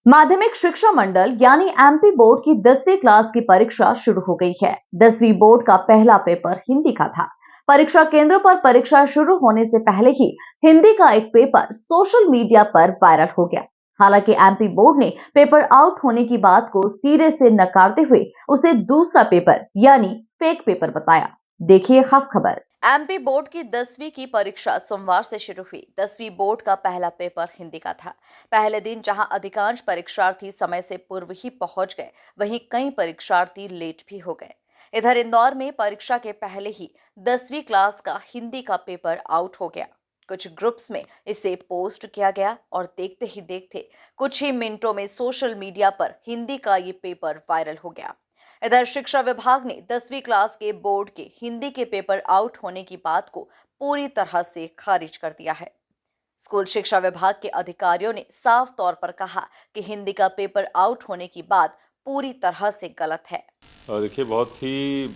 माध्यमिक शिक्षा मंडल यानी एमपी बोर्ड की 10वीं क्लास की परीक्षा शुरू हो गई है। 10वीं बोर्ड का पहला पेपर हिंदी का था। परीक्षा केंद्र पर परीक्षा शुरू होने से पहले ही हिंदी का एक पेपर सोशल मीडिया पर वायरल हो गया। हालांकि एमपी बोर्ड ने पेपर आउट होने की बात को सिरे से नकारते हुए उसे दूसरा पेपर यानी फेक पेपर बताया। देखिए खास खबर। एमपी बोर्ड की 10वीं की परीक्षा सोमवार से शुरू हुई। 10वीं बोर्ड का पहला पेपर हिंदी का था। पहले दिन जहां अधिकांश परीक्षार्थी समय से पूर्व ही पहुंच गए, वहीं कई परीक्षार्थी लेट भी हो गए। इधर इंदौर में परीक्षा के पहले ही 10वीं क्लास का हिंदी का पेपर आउट हो गया। कुछ ग्रुप्स में इसे पोस्ट किया गया और देखते ही देखते कुछ ही मिनटों में सोशल मीडिया पर हिंदी का ये पेपर वायरल हो गया। इधर शिक्षा विभाग ने 10वीं क्लास के बोर्ड के हिंदी के पेपर आउट होने की बात को पूरी तरह से खारिज कर दिया है। स्कूल शिक्षा विभाग के अधिकारियों ने साफ तौर पर कहा कि हिंदी का पेपर आउट होने की बात पूरी तरह से गलत है। देखिए, बहुत ही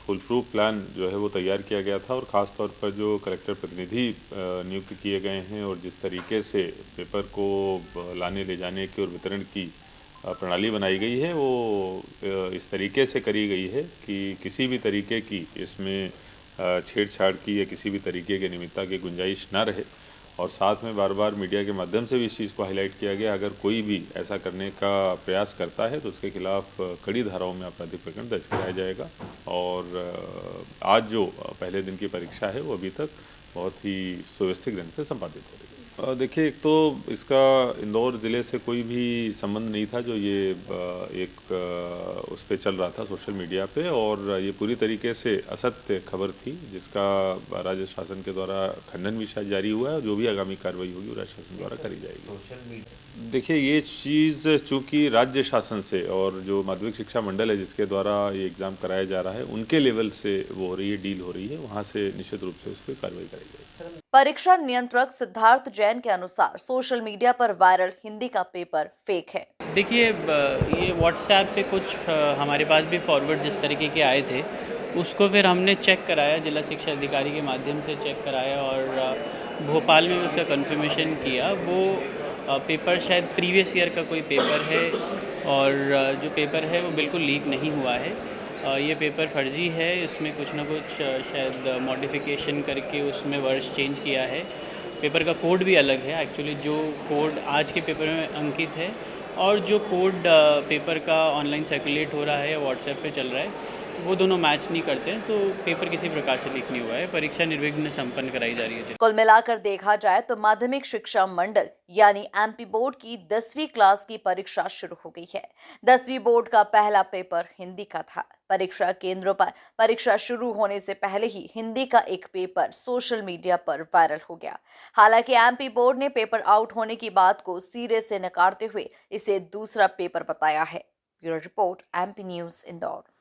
फुल प्रूफ प्लान जो है वो तैयार किया गया था और ख़ास तौर पर जो कलेक्टर प्रतिनिधि नियुक्त किए गए हैं और जिस तरीके से पेपर को लाने ले जाने की और वितरण की प्रणाली बनाई गई है वो इस तरीके से करी गई है कि किसी भी तरीके की इसमें छेड़छाड़ की या किसी भी तरीके के निमित्ता की गुंजाइश ना रहे। और साथ में बार बार मीडिया के माध्यम से भी इस चीज़ को हाईलाइट किया गया, अगर कोई भी ऐसा करने का प्रयास करता है तो उसके खिलाफ कड़ी धाराओं में आपराधिक प्रकरण दर्ज कराया जाएगा। और आज जो पहले दिन की परीक्षा है वो अभी तक बहुत ही सुव्यवस्थित ढंग से संपादित हो रही है। देखिए, एक तो इसका इंदौर ज़िले से कोई भी संबंध नहीं था जो ये एक उस पे चल रहा था सोशल मीडिया पे, और ये पूरी तरीके से असत्य खबर थी जिसका राज्य शासन के द्वारा खंडन भी शायद जारी हुआ है और जो भी आगामी कार्रवाई होगी वो राज्य शासन द्वारा करी जाएगी। देखिए, ये चीज़ चूँकि राज्य शासन से और जो माध्यमिक शिक्षा मंडल है जिसके द्वारा ये एग्ज़ाम कराया जा रहा है उनके लेवल से वो हो रही है, डील हो रही है, वहाँ से निश्चित रूप से उस पर कार्रवाई कराई जाएगी। परीक्षा नियंत्रक सिद्धार्थ जैन के अनुसार सोशल मीडिया पर वायरल हिंदी का पेपर फेक है। देखिए, ये व्हाट्सएप पे कुछ हमारे पास भी फॉरवर्ड जिस तरीके के आए थे उसको फिर हमने चेक कराया, जिला शिक्षा अधिकारी के माध्यम से चेक कराया और भोपाल में उसका कंफर्मेशन किया। वो पेपर शायद प्रीवियस ईयर का कोई पेपर है और जो पेपर है वो बिल्कुल लीक नहीं हुआ है। ये पेपर फर्जी है, इसमें कुछ ना कुछ शायद मॉडिफिकेशन करके उसमें वर्ड्स चेंज किया है। पेपर का कोड भी अलग है। एक्चुअली जो कोड आज के पेपर में अंकित है और जो कोड पेपर का ऑनलाइन सर्कुलेट हो रहा है या व्हाट्सएप पे चल रहा है वो दोनों मैच नहीं करते हैं, तो पेपर किसी प्रकार से लीक नहीं हुआ है। परीक्षा निर्विघ्न संपन्न कराई जा रही है। कुल मिलाकर देखा जाए तो माध्यमिक शिक्षा मंडल यानी एमपी बोर्ड की 10वीं क्लास की परीक्षा शुरू हो गई है। 10वीं बोर्ड का पहला पेपर हिंदी का था। परीक्षा केंद्रों पर परीक्षा शुरू होने से पहले ही हिंदी का एक पेपर सोशल मीडिया पर वायरल हो गया। हालांकि एमपी बोर्ड ने पेपर आउट होने की बात को सिरे से नकारते हुए इसे दूसरा पेपर बताया है। Bureau report, MP news, Indore.